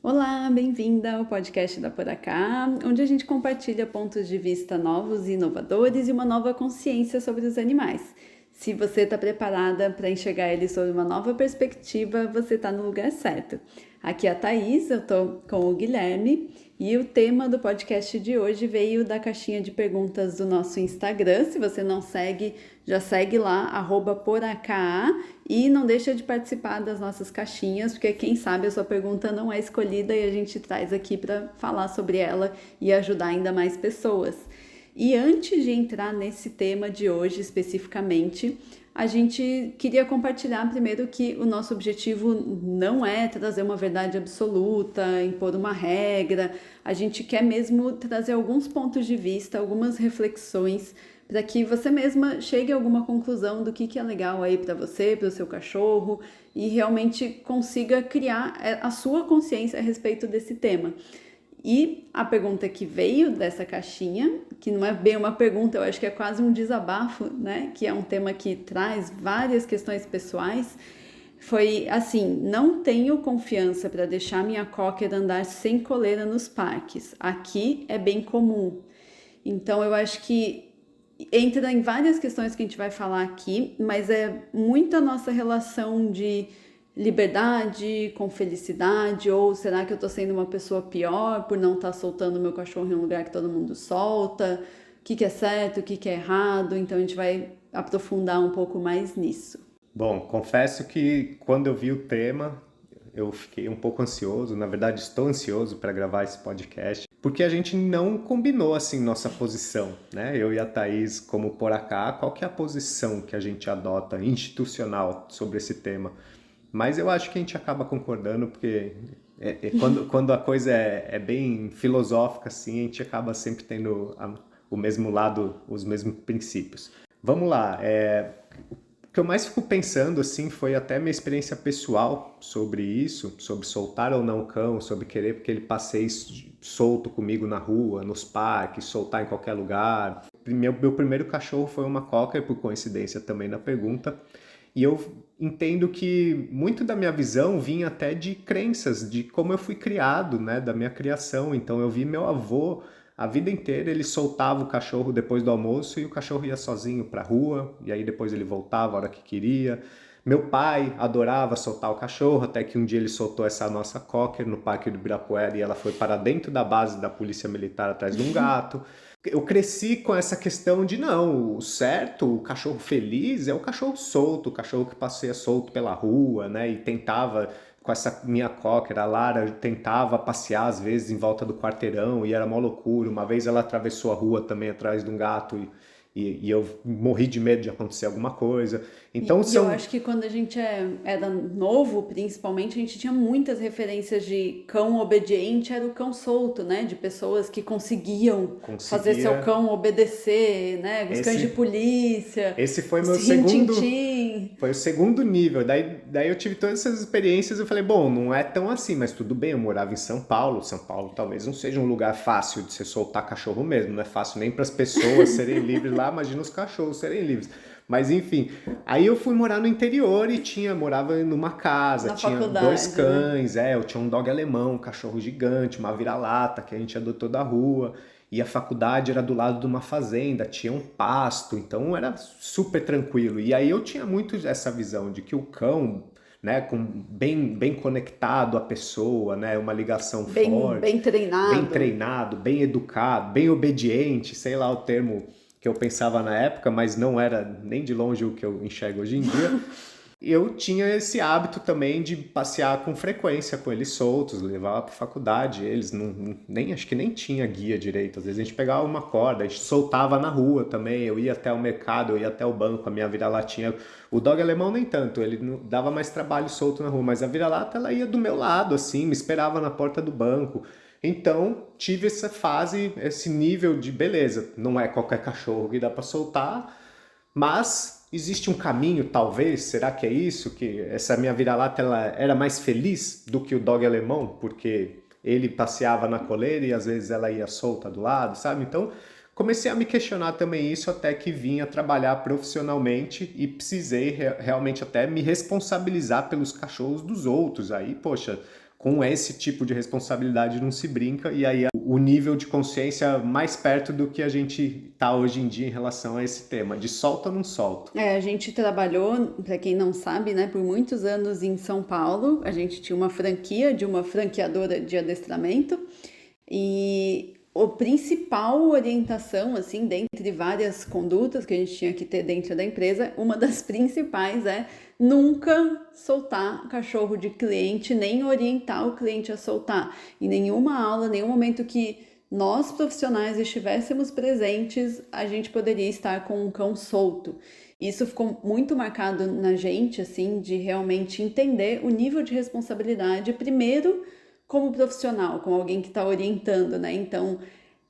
Olá, bem-vinda ao podcast da Por Acá, onde a gente compartilha pontos de vista novos e inovadores e uma nova consciência sobre os animais. Se você está preparada para enxergar eles sob uma nova perspectiva, você está no lugar certo. Aqui é a Thaís, eu estou com o Guilherme e o tema do podcast de hoje veio da caixinha de perguntas do nosso Instagram. Se você não segue, já segue lá, @poracá, e não deixa de participar das nossas caixinhas, porque quem sabe a sua pergunta não é escolhida e a gente traz aqui para falar sobre ela e ajudar ainda mais pessoas. E antes de entrar nesse tema de hoje especificamente, a gente queria compartilhar primeiro que o nosso objetivo não é trazer uma verdade absoluta, impor uma regra. A gente quer mesmo trazer alguns pontos de vista, algumas reflexões, para que você mesma chegue a alguma conclusão do que é legal aí para você, para o seu cachorro, e realmente consiga criar a sua consciência a respeito desse tema. E a pergunta que veio dessa caixinha, que não é bem uma pergunta, eu acho que é quase um desabafo, né? Que é um tema que traz várias questões pessoais, foi assim: não tenho confiança para deixar minha cocker andar sem coleira nos parques. Aqui é bem comum. Então eu acho que entra em várias questões que a gente vai falar aqui, mas é muito a nossa relação de liberdade com felicidade, ou será que eu tô sendo uma pessoa pior por não estar soltando meu cachorro em um lugar que todo mundo solta? O que é certo, o que é errado? Então a gente vai aprofundar um pouco mais nisso. Bom, confesso que quando eu vi o tema, eu fiquei um pouco ansioso, na verdade estou ansioso para gravar esse podcast, porque a gente não combinou assim nossa posição, né? Eu e a Thaís, como por acá, qual que é a posição que a gente adota institucional sobre esse tema? Mas eu acho que a gente acaba concordando, porque quando a coisa é bem filosófica, assim, a gente acaba sempre tendo o mesmo lado, os mesmos princípios. Vamos lá, o que eu mais fico pensando, assim, foi até minha experiência pessoal sobre isso, sobre soltar ou não o cão, sobre querer que ele passeie solto comigo na rua, nos parques, soltar em qualquer lugar. Meu primeiro cachorro foi uma cocker, por coincidência também na pergunta, e eu entendo que muito da minha visão vinha até de crenças, de como eu fui criado, né, da minha criação. Então eu vi meu avô, a vida inteira ele soltava o cachorro depois do almoço e o cachorro ia sozinho para a rua, e aí depois ele voltava a hora que queria. Meu pai adorava soltar o cachorro, até que um dia ele soltou essa nossa cocker no Parque do Ibirapuera e ela foi para dentro da base da Polícia Militar atrás de um gato. Eu cresci com essa questão de não, o certo, o cachorro feliz é o cachorro solto, o cachorro que passeia solto pela rua, né? E tentava, com essa minha cocker, a Lara, tentava passear às vezes em volta do quarteirão e era mó loucura. Uma vez ela atravessou a rua também atrás de um gato e eu morri de medo de acontecer alguma coisa. Então E eu acho que quando a gente era novo, principalmente, a gente tinha muitas referências de cão obediente, era o cão solto, né? De pessoas que conseguiam fazer seu cão obedecer, né? Os cães de polícia, Esse foi meu rin-tin-tin. foi o segundo nível. Daí eu tive todas essas experiências e eu falei, bom, não é tão assim, mas tudo bem, eu morava em São Paulo. São Paulo talvez não seja um lugar fácil de você soltar cachorro mesmo, não é fácil nem para as pessoas serem livres lá, imagina os cachorros serem livres. Mas enfim, aí eu fui morar no interior e morava numa casa, tinha dois cães, né? Eu tinha um dog alemão, um cachorro gigante, uma vira-lata que a gente adotou da rua. E a faculdade era do lado de uma fazenda, tinha um pasto, então era super tranquilo. E aí eu tinha muito essa visão de que o cão, né, bem conectado à pessoa, né, uma ligação forte, bem treinado, bem educado, bem obediente, sei lá o termo que eu pensava na época, mas não era nem de longe o que eu enxergo hoje em dia. Eu tinha esse hábito também de passear com frequência com eles soltos, levava para faculdade, eles acho que nem tinha guia direito, às vezes a gente pegava uma corda, a gente soltava na rua também, eu ia até o mercado, eu ia até o banco, a minha vira-latinha, o dog alemão nem tanto, ele dava mais trabalho solto na rua, mas a vira-lata ela ia do meu lado, assim, me esperava na porta do banco. Então tive essa fase, esse nível de beleza, não é qualquer cachorro que dá para soltar, mas existe um caminho, talvez, será que é isso? Que essa minha vira-lata ela era mais feliz do que o dog alemão, porque ele passeava na coleira e às vezes ela ia solta do lado, sabe? Então comecei a me questionar também isso até que vim a trabalhar profissionalmente e precisei realmente até me responsabilizar pelos cachorros dos outros. Aí, poxa, com esse tipo de responsabilidade não se brinca, e aí o nível de consciência mais perto do que a gente está hoje em dia em relação a esse tema, de solta ou não solta. A gente trabalhou, para quem não sabe, né, por muitos anos em São Paulo. A gente tinha uma franquia de uma franqueadora de adestramento, e a principal orientação, assim, dentre várias condutas que a gente tinha que ter dentro da empresa, uma das principais é nunca soltar cachorro de cliente, nem orientar o cliente a soltar. Em nenhuma aula, nenhum momento que nós profissionais estivéssemos presentes, a gente poderia estar com um cão solto. Isso ficou muito marcado na gente, assim, de realmente entender o nível de responsabilidade, primeiro como profissional, como alguém que está orientando, né? Então,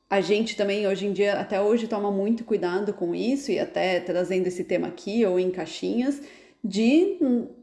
a gente também, hoje em dia, até hoje, toma muito cuidado com isso, e até trazendo esse tema aqui, ou em caixinhas, de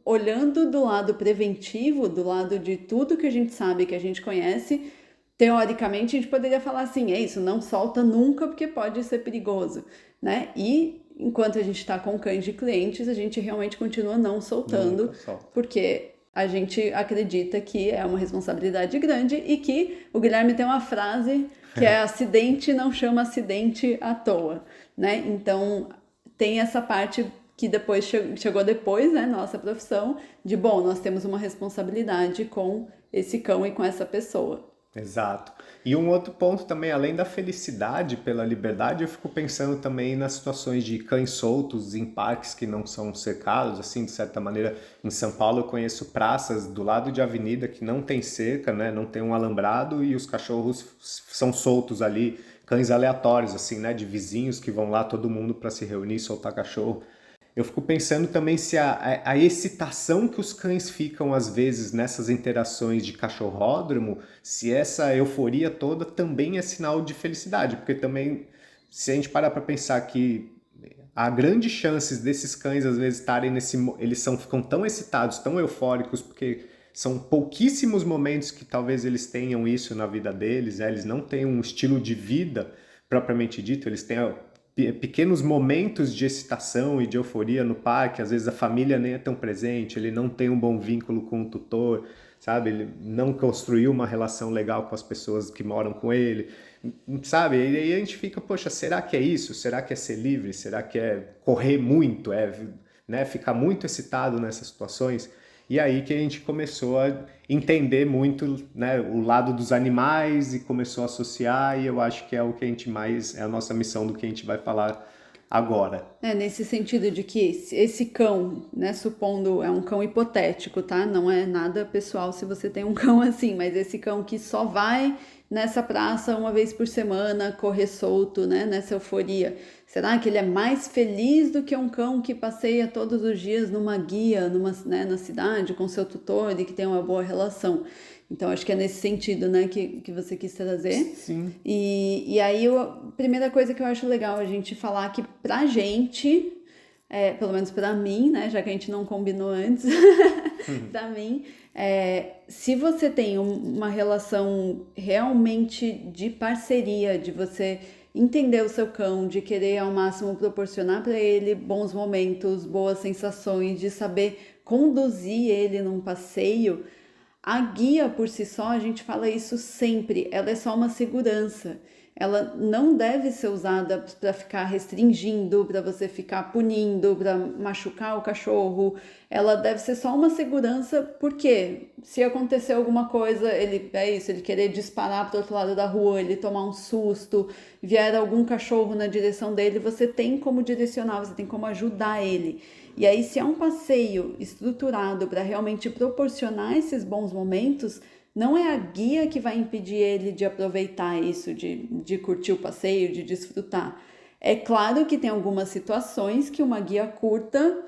olhando do lado preventivo, do lado de tudo que a gente sabe, que a gente conhece. Teoricamente, a gente poderia falar assim, é isso, não solta nunca, porque pode ser perigoso, né? E enquanto a gente está com cães de clientes, a gente realmente continua não soltando, porque a gente acredita que é uma responsabilidade grande, e que o Guilherme tem uma frase que é acidente não chama acidente à toa, né? Então, tem essa parte que depois chegou depois, né, nossa profissão, de, bom, nós temos uma responsabilidade com esse cão e com essa pessoa. Exato. E um outro ponto também, além da felicidade pela liberdade, eu fico pensando também nas situações de cães soltos em parques que não são cercados, assim, de certa maneira. Em São Paulo eu conheço praças do lado de avenida que não tem cerca, né, não tem um alambrado, e os cachorros são soltos ali, cães aleatórios, assim, né, de vizinhos que vão lá todo mundo para se reunir e soltar cachorro. Eu fico pensando também se a excitação que os cães ficam, às vezes, nessas interações de cachorródromo, se essa euforia toda também é sinal de felicidade. Porque também, se a gente parar para pensar que há grandes chances desses cães, às vezes, estarem ficam tão excitados, tão eufóricos, porque são pouquíssimos momentos que talvez eles tenham isso na vida deles, né? Eles não têm um estilo de vida propriamente dito, eles têm pequenos momentos de excitação e de euforia no parque. Às vezes a família nem é tão presente, ele não tem um bom vínculo com o tutor, sabe? Ele não construiu uma relação legal com as pessoas que moram com ele, sabe? E aí a gente fica, poxa, será que é isso? Será que é ser livre? Será que é correr muito? Né, ficar muito excitado nessas situações? E aí que a gente começou a entender muito, né, o lado dos animais, e começou a associar, e eu acho que é o que a gente mais, é a nossa missão do que a gente vai falar agora. Nesse sentido de que esse cão, né, supondo, é um cão hipotético, tá? Não é nada pessoal se você tem um cão assim, mas esse cão que só vai nessa praça uma vez por semana, correr solto, né, nessa euforia. Será que ele é mais feliz do que um cão que passeia todos os dias numa guia, né, na cidade, com seu tutor, e que tem uma boa relação? Então, acho que é nesse sentido, né, que você quis trazer. Sim. E aí, a primeira coisa que eu acho legal a gente falar que pra gente, pelo menos pra mim, né, já que a gente não combinou antes, pra mim, se você tem uma relação realmente de parceria, de você entender o seu cão, de querer ao máximo proporcionar para ele bons momentos, boas sensações, de saber conduzir ele num passeio, a guia por si só, a gente fala isso sempre, ela é só uma segurança. Ela não deve ser usada para ficar restringindo, para você ficar punindo, para machucar o cachorro. Ela deve ser só uma segurança, porque se acontecer alguma coisa, ele querer disparar para o outro lado da rua, ele tomar um susto, vier algum cachorro na direção dele, você tem como direcionar, você tem como ajudar ele. E aí, se é um passeio estruturado para realmente proporcionar esses bons momentos, não é a guia que vai impedir ele de aproveitar isso, de curtir o passeio, de desfrutar. É claro que tem algumas situações que uma guia curta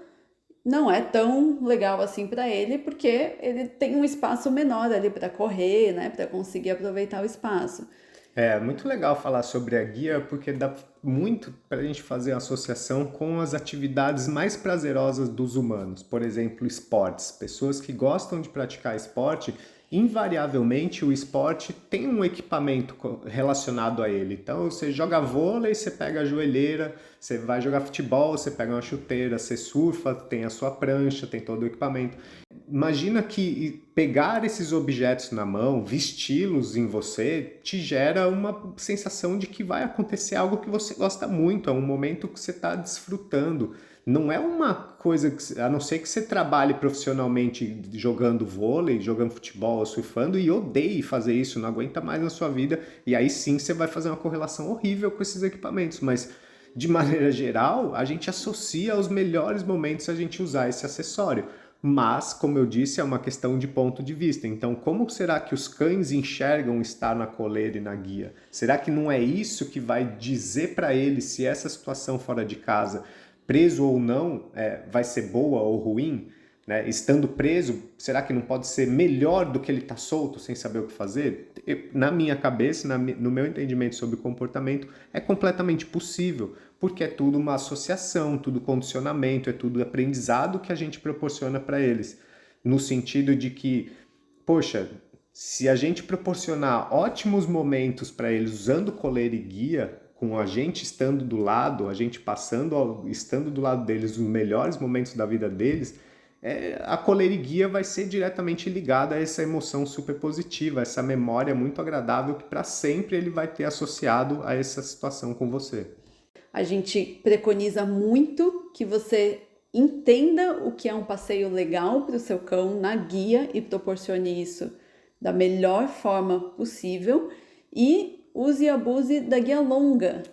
não é tão legal assim para ele, porque ele tem um espaço menor ali para correr, né, para conseguir aproveitar o espaço. É muito legal falar sobre a guia, porque dá muito para a gente fazer a associação com as atividades mais prazerosas dos humanos. Por exemplo, esportes. Pessoas que gostam de praticar esporte, invariavelmente o esporte tem um equipamento relacionado a ele. Então, você joga vôlei, você pega a joelheira, você vai jogar futebol, você pega uma chuteira, você surfa, tem a sua prancha, tem todo o equipamento. imagina que pegar esses objetos na mão, vesti-los em você, te gera uma sensação de que vai acontecer algo que você gosta muito, é um momento que você está desfrutando. Não é uma coisa, a não ser que você trabalhe profissionalmente jogando vôlei, jogando futebol, surfando e odeie fazer isso, não aguenta mais na sua vida, e aí sim você vai fazer uma correlação horrível com esses equipamentos, mas de maneira geral, a gente associa aos melhores momentos a gente usar esse acessório. Mas, como eu disse, é uma questão de ponto de vista. Então, como será que os cães enxergam estar na coleira e na guia? Será que não é isso que vai dizer para eles se essa situação fora de casa, preso ou não, vai ser boa ou ruim? Né? Estando preso, será que não pode ser melhor do que ele está solto, sem saber o que fazer? Na minha cabeça, no meu entendimento sobre comportamento, é completamente possível, porque é tudo uma associação, tudo condicionamento, é tudo aprendizado que a gente proporciona para eles. No sentido de que, poxa, se a gente proporcionar ótimos momentos para eles usando coleira e guia, com a gente estando do lado, a gente estando do lado deles os melhores momentos da vida deles, a coleira e guia vai ser diretamente ligada a essa emoção super positiva, essa memória muito agradável que para sempre ele vai ter associado a essa situação com você. A gente preconiza muito que você entenda o que é um passeio legal para o seu cão na guia e proporcione isso da melhor forma possível e use e abuse da guia longa.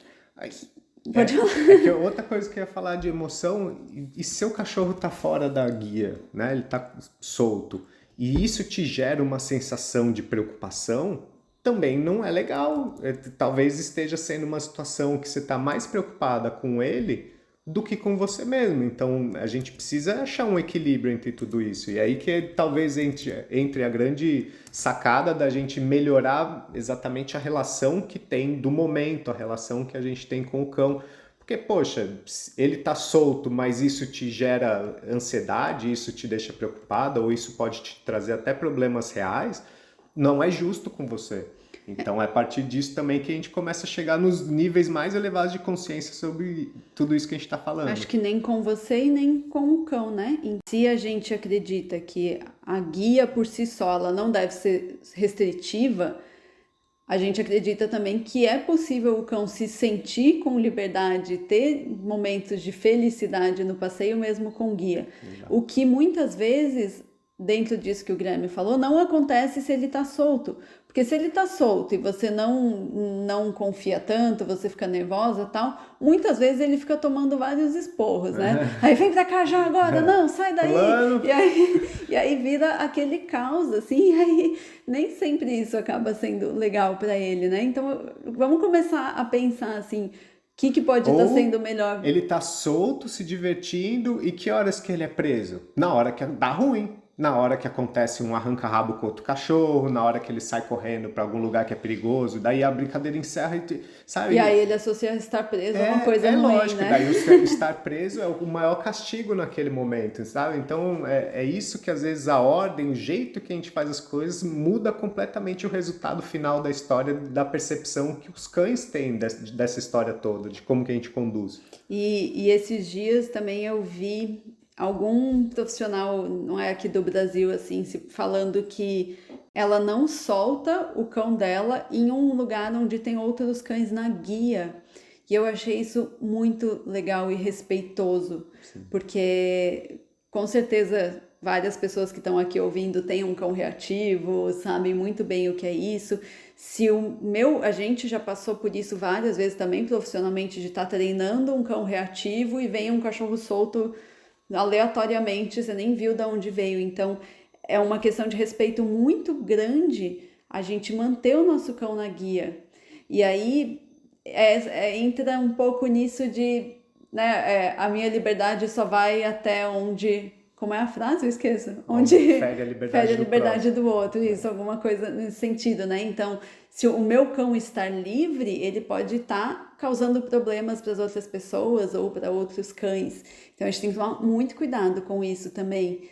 Pode falar. Outra coisa que eu ia falar de emoção, e seu cachorro tá fora da guia, né? Ele tá solto, e isso te gera uma sensação de preocupação, também não é legal. Talvez esteja sendo uma situação que você está mais preocupada com ele do que com você mesmo. Então a gente precisa achar um equilíbrio entre tudo isso. E aí que talvez entre a grande sacada da gente melhorar exatamente a relação que tem do momento, a relação que a gente tem com o cão. Porque, poxa, ele tá solto, mas isso te gera ansiedade, isso te deixa preocupada, ou isso pode te trazer até problemas reais, não é justo com você. Então é a partir disso também que a gente começa a chegar nos níveis mais elevados de consciência sobre tudo isso que a gente está falando. Acho que nem com você e nem com o cão, né? Se a gente acredita que a guia por si só ela não deve ser restritiva, a gente acredita também que é possível o cão se sentir com liberdade, ter momentos de felicidade no passeio mesmo com guia. Exato. O que muitas vezes, dentro disso que o Guilherme falou, não acontece se ele está solto. Porque se ele tá solto e você não confia tanto, você fica nervosa e tal, muitas vezes ele fica tomando vários esporros, né? Aí vem pra cá já agora, não, sai daí. E aí vira aquele caos, assim, e aí nem sempre isso acaba sendo legal pra ele, né? Então vamos começar a pensar assim, o que pode estar sendo melhor. Ele tá solto, se divertindo, e que horas que ele é preso? Na hora que dá ruim. Na hora que acontece um arranca-rabo com outro cachorro, na hora que ele sai correndo para algum lugar que é perigoso, daí a brincadeira encerra e sabe? E aí ele associa estar preso a uma coisa ruim, lógico, né? Daí o estar preso é o maior castigo naquele momento, sabe? Então é isso que às vezes a ordem, o jeito que a gente faz as coisas muda completamente o resultado final da história, da percepção que os cães têm dessa história toda, de como que a gente conduz. E esses dias também eu vi algum profissional, não é aqui do Brasil, assim, falando que ela não solta o cão dela em um lugar onde tem outros cães na guia. E eu achei isso muito legal e respeitoso. Sim. Porque, com certeza, várias pessoas que estão aqui ouvindo têm um cão reativo, sabem muito bem o que é isso. A gente já passou por isso várias vezes também, profissionalmente, de estar treinando um cão reativo e vem um cachorro solto aleatoriamente, você nem viu de onde veio. Então é uma questão de respeito muito grande a gente manter o nosso cão na guia. E aí entra um pouco nisso de, né, a minha liberdade só vai até onde... Como é a frase? Eu esqueço. Onde fere a liberdade do outro. Isso, alguma coisa nesse sentido, né? Então, se o meu cão estar livre, ele pode estar causando problemas para as outras pessoas ou para outros cães. Então, a gente tem que tomar muito cuidado com isso também.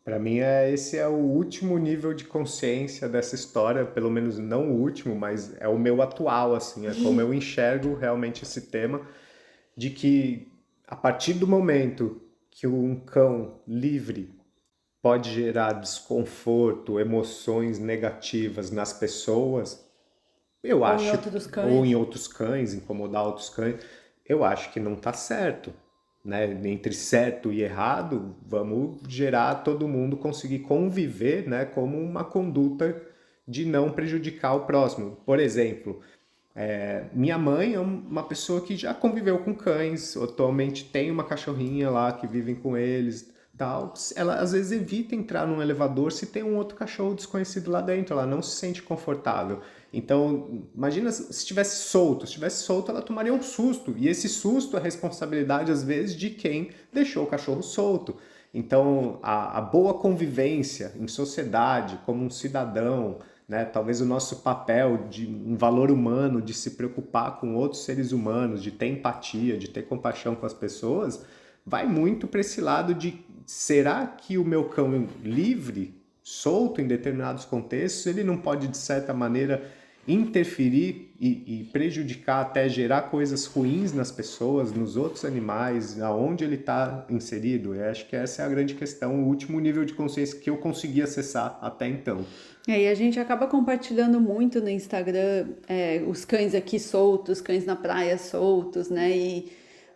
Para mim, esse é o último nível de consciência dessa história, pelo menos não o último, mas é o meu atual, assim, é como eu enxergo realmente esse tema, de que a partir do momento que um cão livre pode gerar desconforto, emoções negativas nas pessoas, eu Ou em acho, outros ou cães. em outros cães, incomodar outros cães, eu acho que não está certo, né? Entre certo e errado, vamos gerar todo mundo conseguir conviver, né, como uma conduta de não prejudicar o próximo. Por exemplo, minha mãe é uma pessoa que já conviveu com cães, atualmente tem uma cachorrinha lá que vivem com eles, tal. Ela às vezes evita entrar num elevador se tem um outro cachorro desconhecido lá dentro, ela não se sente confortável. Então, imagina se estivesse solto, ela tomaria um susto, e esse susto é responsabilidade às vezes de quem deixou o cachorro solto. Então, a boa convivência em sociedade, como um cidadão, né? Talvez o nosso papel de um valor humano, de se preocupar com outros seres humanos, de ter empatia, de ter compaixão com as pessoas, vai muito para esse lado de será que o meu cão livre, solto em determinados contextos, ele não pode, de certa maneira, interferir e prejudicar, até gerar coisas ruins nas pessoas, nos outros animais, aonde ele está inserido? Eu acho que essa é a grande questão, o último nível de consciência que eu consegui acessar até então. E a gente acaba compartilhando muito no Instagram os cães aqui soltos, cães na praia soltos, né? E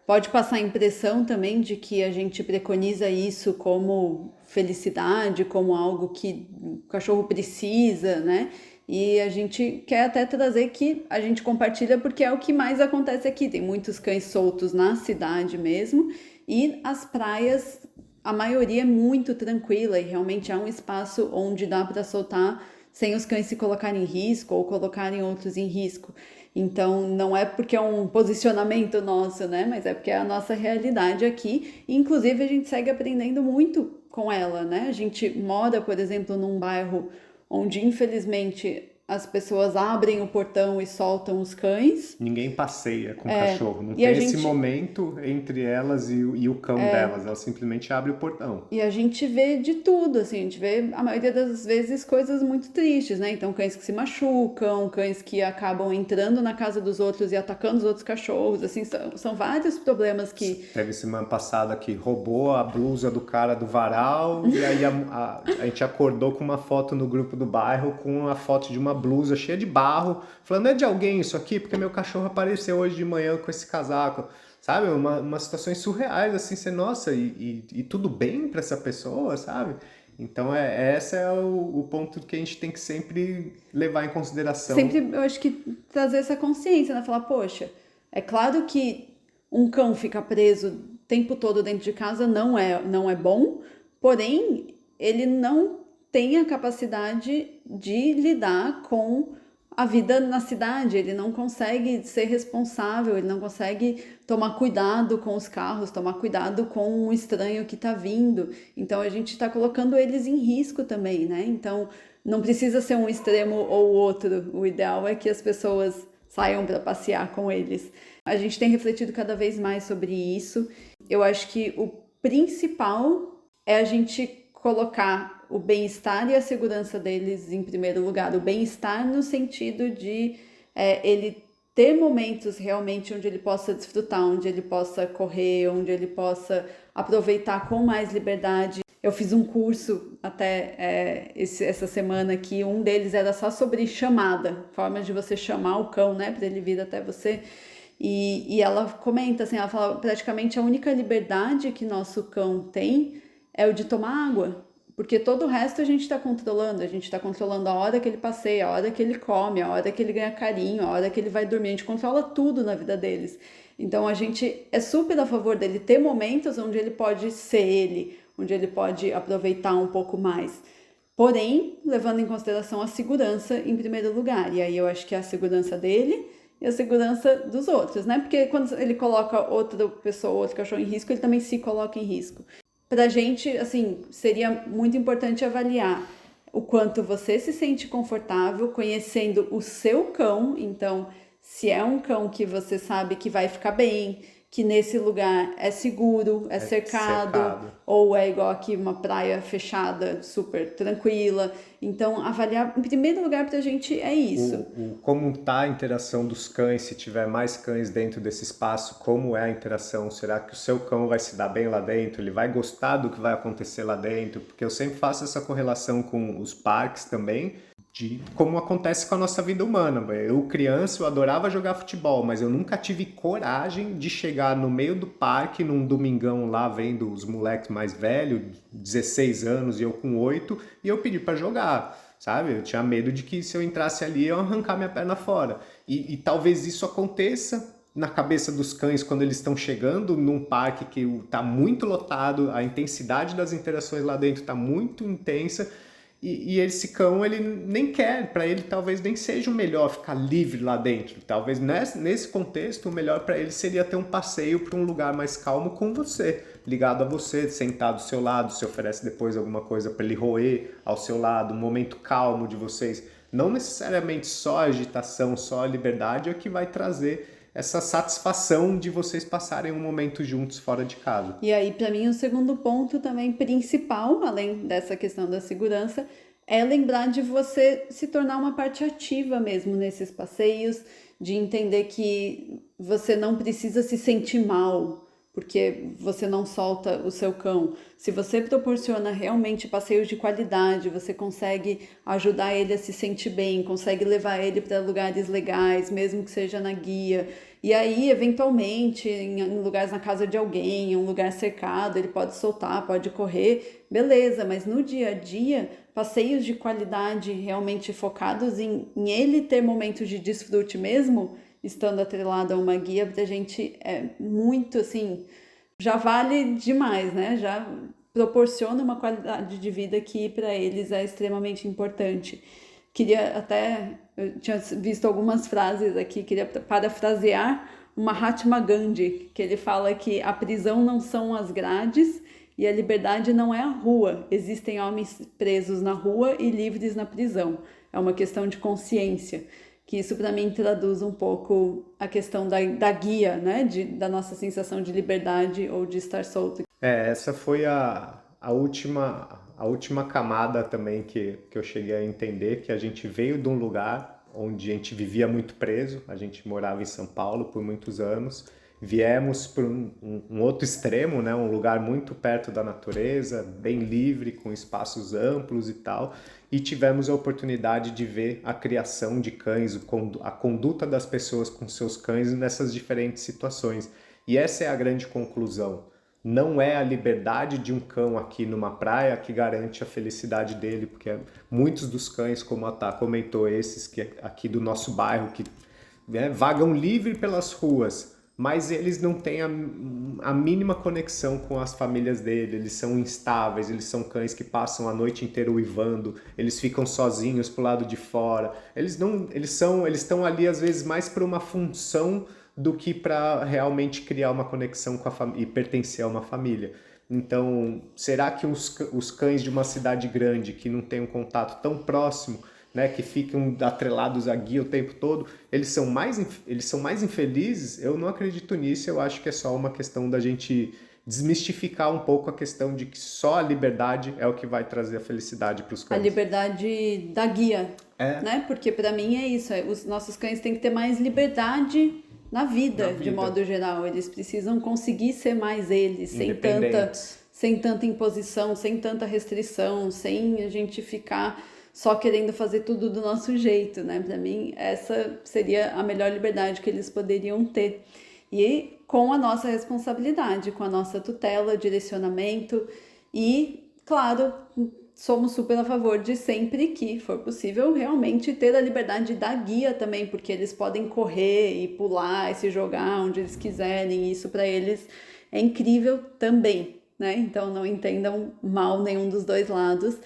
pode passar a impressão também de que a gente preconiza isso como felicidade, como algo que o cachorro precisa, né? E a gente quer até trazer que a gente compartilha porque é o que mais acontece aqui. Tem muitos cães soltos na cidade mesmo, e as praias, a maioria é muito tranquila e realmente é um espaço onde dá para soltar sem os cães se colocarem em risco ou colocarem outros em risco. Então, não é porque é um posicionamento nosso, né? Mas é porque é a nossa realidade aqui. E, inclusive, a gente segue aprendendo muito com ela, né? A gente mora, por exemplo, num bairro onde, infelizmente, as pessoas abrem o portão e soltam os cães. Ninguém passeia com cachorro, não E a tem esse gente momento entre elas e o cão delas, ela simplesmente abre o portão. E a gente vê de tudo, assim, a gente vê a maioria das vezes coisas muito tristes, né? Então, cães que se machucam, cães que acabam entrando na casa dos outros e atacando os outros cachorros, assim, são vários problemas que Teve semana passada que roubou a blusa do cara do varal e aí a gente acordou com uma foto no grupo do bairro com a foto de uma blusa cheia de barro, falando, é de alguém isso aqui? Porque meu cachorro apareceu hoje de manhã com esse casaco. Sabe? Umas situações surreais, assim, você, nossa, e tudo bem para essa pessoa, sabe? Então, esse é o ponto que a gente tem que sempre levar em consideração. sempre, eu acho que trazer essa consciência, né? Falar, poxa, é claro que um cão ficar preso o tempo todo dentro de casa não é bom, porém, ele não tem a capacidade de lidar com a vida na cidade, ele não consegue ser responsável, ele não consegue tomar cuidado com os carros, tomar cuidado com um estranho que está vindo. Então a gente está colocando eles em risco também, né? Então não precisa ser um extremo ou outro. O ideal é que as pessoas saiam para passear com eles. A gente tem refletido cada vez mais sobre isso. Eu acho que o principal é a gente colocar o bem-estar e a segurança deles em primeiro lugar. O bem-estar no sentido de ele ter momentos realmente onde ele possa desfrutar, onde ele possa correr, onde ele possa aproveitar com mais liberdade. Eu fiz um curso até essa semana que um deles era só sobre chamada, formas de você chamar o cão, né, para ele vir até você. E ela comenta assim, ela fala, praticamente a única liberdade que nosso cão tem é o de tomar água, porque todo o resto a gente está controlando a hora que ele passeia, a hora que ele come, a hora que ele ganha carinho, a hora que ele vai dormir, a gente controla tudo na vida deles. Então a gente é super a favor dele ter momentos onde ele pode ser ele, onde ele pode aproveitar um pouco mais. Porém, levando em consideração a segurança em primeiro lugar. E aí eu acho que é a segurança dele e a segurança dos outros, né? Porque quando ele coloca outra pessoa, outro cachorro em risco, ele também se coloca em risco. Pra gente, assim, seria muito importante avaliar o quanto você se sente confortável conhecendo o seu cão. Então, se é um cão que você sabe que vai ficar bem, que nesse lugar é seguro, é cercado, ou é igual aqui uma praia fechada, super tranquila. Então, avaliar, em primeiro lugar, pra gente é isso. Como está a interação dos cães, se tiver mais cães dentro desse espaço, como é a interação? Será que o seu cão vai se dar bem lá dentro? Ele vai gostar do que vai acontecer lá dentro? Porque eu sempre faço essa correlação com os parques também, de como acontece com a nossa vida humana. Eu, criança, eu adorava jogar futebol, mas eu nunca tive coragem de chegar no meio do parque, num domingão lá, vendo os moleques mais velhos, 16 anos e eu com 8, e eu pedi para jogar, sabe? Eu tinha medo de que se eu entrasse ali, eu ia arrancar minha perna fora. E talvez isso aconteça na cabeça dos cães quando eles estão chegando num parque que está muito lotado, a intensidade das interações lá dentro está muito intensa, e esse cão, ele nem quer, para ele talvez nem seja o melhor ficar livre lá dentro. Talvez nesse contexto, o melhor para ele seria ter um passeio para um lugar mais calmo com você, ligado a você, sentado do seu lado, se oferece depois alguma coisa para ele roer ao seu lado, um momento calmo de vocês. Não necessariamente só a agitação, só a liberdade é que vai trazer essa satisfação de vocês passarem um momento juntos fora de casa. E aí, para mim, o segundo ponto também principal, além dessa questão da segurança, é lembrar de você se tornar uma parte ativa mesmo nesses passeios, de entender que você não precisa se sentir mal porque você não solta o seu cão. Se você proporciona realmente passeios de qualidade, você consegue ajudar ele a se sentir bem, consegue levar ele para lugares legais, mesmo que seja na guia. E aí, eventualmente, em lugares na casa de alguém, em um lugar cercado, ele pode soltar, pode correr, beleza, mas no dia a dia, passeios de qualidade realmente focados em ele ter momentos de desfrute mesmo, estando atrelado a uma guia, pra gente é muito, assim, já vale demais, né? Já proporciona uma qualidade de vida que para eles é extremamente importante. Queria até, eu tinha visto algumas frases aqui, queria parafrasear o Mahatma Gandhi, que ele fala que a prisão não são as grades e a liberdade não é a rua. Existem homens presos na rua e livres na prisão. É uma questão de consciência. Que isso para mim traduz um pouco a questão da guia, né? Da nossa sensação de liberdade ou de estar solto. Essa foi a última camada também que eu cheguei a entender, que a gente veio de um lugar onde a gente vivia muito preso, a gente morava em São Paulo por muitos anos, viemos para um outro extremo, né? Um lugar muito perto da natureza, bem livre, com espaços amplos e tal, e tivemos a oportunidade de ver a criação de cães, a conduta das pessoas com seus cães nessas diferentes situações. E essa é a grande conclusão. Não é a liberdade de um cão aqui numa praia que garante a felicidade dele, porque muitos dos cães, como a Tá comentou, esses que aqui do nosso bairro, que vagam livre pelas ruas, mas eles não têm a mínima conexão com as famílias dele, eles são instáveis, eles são cães que passam a noite inteira uivando, eles ficam sozinhos pro lado de fora, eles estão ali às vezes mais por uma função do que para realmente criar uma conexão com a família e pertencer a uma família. Então, será que os cães de uma cidade grande que não tem um contato tão próximo, né, que ficam atrelados à guia o tempo todo, eles são mais infelizes? Eu não acredito nisso, eu acho que é só uma questão da gente desmistificar um pouco a questão de que só a liberdade é o que vai trazer a felicidade para os cães. A liberdade da guia, né? Porque para mim é isso, os nossos cães têm que ter mais liberdade na vida, de modo geral. Eles precisam conseguir ser mais eles, sem tanta imposição, sem tanta restrição, sem a gente ficar só querendo fazer tudo do nosso jeito, né? Para mim, essa seria a melhor liberdade que eles poderiam ter. E com a nossa responsabilidade, com a nossa tutela, direcionamento e, claro, somos super a favor de sempre que for possível realmente ter a liberdade da guia também, porque eles podem correr e pular e se jogar onde eles quiserem, e isso para eles é incrível também, né? Então não entendam mal nenhum dos dois lados,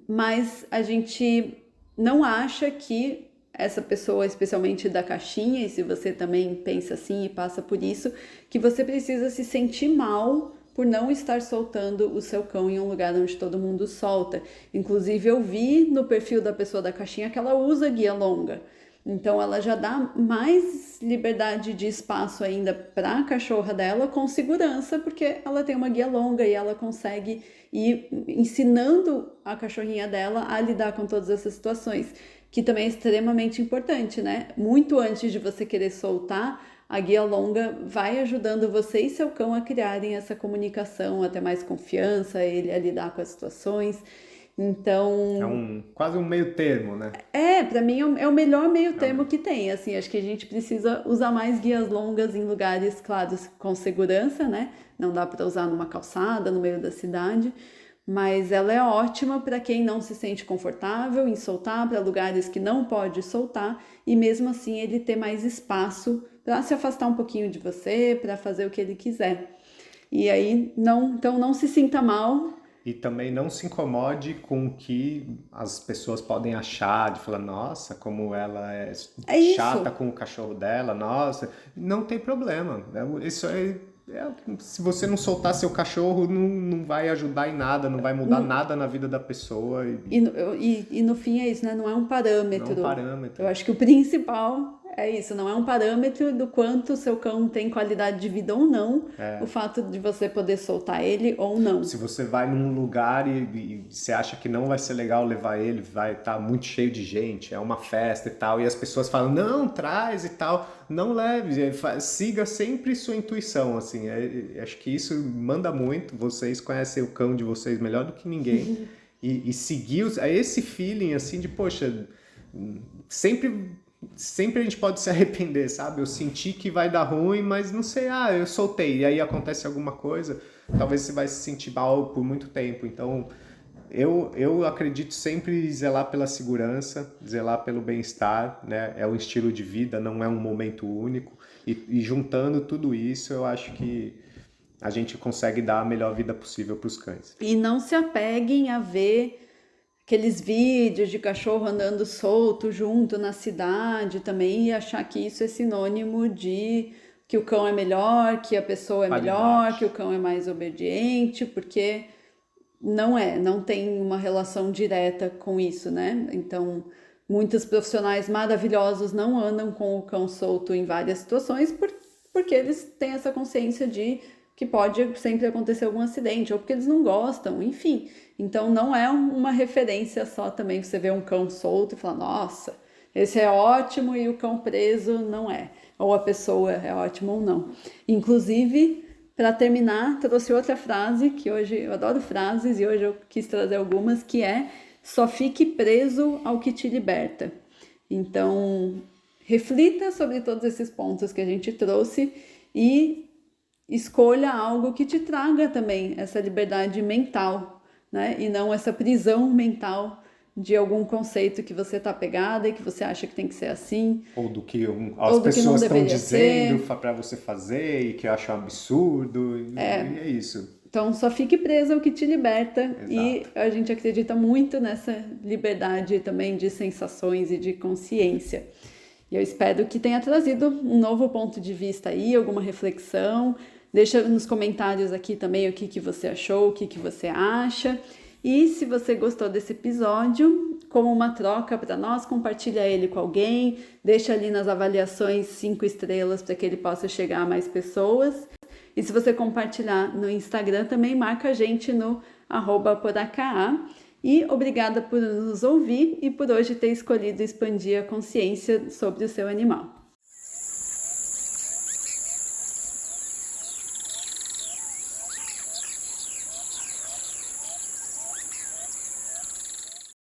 mas a gente não acha que essa pessoa, especialmente da caixinha, e se você também pensa assim e passa por isso, que você precisa se sentir mal por não estar soltando o seu cão em um lugar onde todo mundo solta. Inclusive, eu vi no perfil da pessoa da caixinha que ela usa guia longa. Então ela já dá mais liberdade de espaço ainda para a cachorra dela com segurança, porque ela tem uma guia longa e ela consegue ir ensinando a cachorrinha dela a lidar com todas essas situações, que também é extremamente importante, né? Muito antes de você querer soltar, a guia longa vai ajudando você e seu cão a criarem essa comunicação, a ter mais confiança, ele a lidar com as situações. Então, quase um meio termo, né? para mim é o melhor meio termo que tem, assim, acho que a gente precisa usar mais guias longas em lugares, claro, com segurança, né? Não dá para usar numa calçada, no meio da cidade, mas ela é ótima para quem não se sente confortável em soltar, para lugares que não pode soltar, e mesmo assim ele ter mais espaço para se afastar um pouquinho de você, para fazer o que ele quiser. E aí, então não se sinta mal. E também não se incomode com o que as pessoas podem achar, de falar, nossa, como ela é chata com o cachorro dela, nossa. Não tem problema. Isso se você não soltar seu cachorro, não vai ajudar em nada, não vai mudar nada na vida da pessoa. E no fim é isso, né? Não é um parâmetro. Não é um parâmetro. Eu acho que o principal é isso, não é um parâmetro do quanto o seu cão tem qualidade de vida ou não, o fato de você poder soltar ele ou não. Se você vai num lugar e você acha que não vai ser legal levar ele, vai estar muito cheio de gente, é uma festa e tal, e as pessoas falam, não, traz e tal, não leve, siga sempre sua intuição, assim, acho que isso manda muito, vocês conhecem o cão de vocês melhor do que ninguém, e seguir esse feeling, assim, de, poxa, sempre a gente pode se arrepender, sabe? Eu senti que vai dar ruim, mas não sei, eu soltei, e aí acontece alguma coisa, talvez você vai se sentir mal por muito tempo. Então, eu acredito sempre em zelar pela segurança, zelar pelo bem-estar, né? É um estilo de vida, não é um momento único. E juntando tudo isso, eu acho que a gente consegue dar a melhor vida possível para os cães. E não se apeguem a ver aqueles vídeos de cachorro andando solto junto na cidade também e achar que isso é sinônimo de que o cão é melhor, que a pessoa é melhor, que o cão é mais obediente, porque não tem uma relação direta com isso, né? Então, muitos profissionais maravilhosos não andam com o cão solto em várias situações porque eles têm essa consciência de que pode sempre acontecer algum acidente, ou porque eles não gostam, enfim. Então, não é uma referência só também você ver um cão solto e falar, nossa, esse é ótimo e o cão preso não é. Ou a pessoa é ótima ou não. Inclusive, para terminar, trouxe outra frase, que hoje eu adoro frases, e hoje eu quis trazer algumas, que é, só fique preso ao que te liberta. Então, reflita sobre todos esses pontos que a gente trouxe e escolha algo que te traga também essa liberdade mental, né? E não essa prisão mental de algum conceito que você está apegada e que você acha que tem que ser assim. Ou do que as pessoas estão dizendo para você fazer e que acham um absurdo. E é isso. Então, só fique preso ao que te liberta. Exato. E a gente acredita muito nessa liberdade também de sensações e de consciência. E eu espero que tenha trazido um novo ponto de vista aí, alguma reflexão. Deixa nos comentários aqui também o que você achou, o que você acha. E se você gostou desse episódio, como uma troca para nós, compartilha ele com alguém, deixa ali nas avaliações 5 estrelas para que ele possa chegar a mais pessoas. E se você compartilhar no Instagram, também marca a gente no @poracá. E obrigada por nos ouvir e por hoje ter escolhido expandir a consciência sobre o seu animal.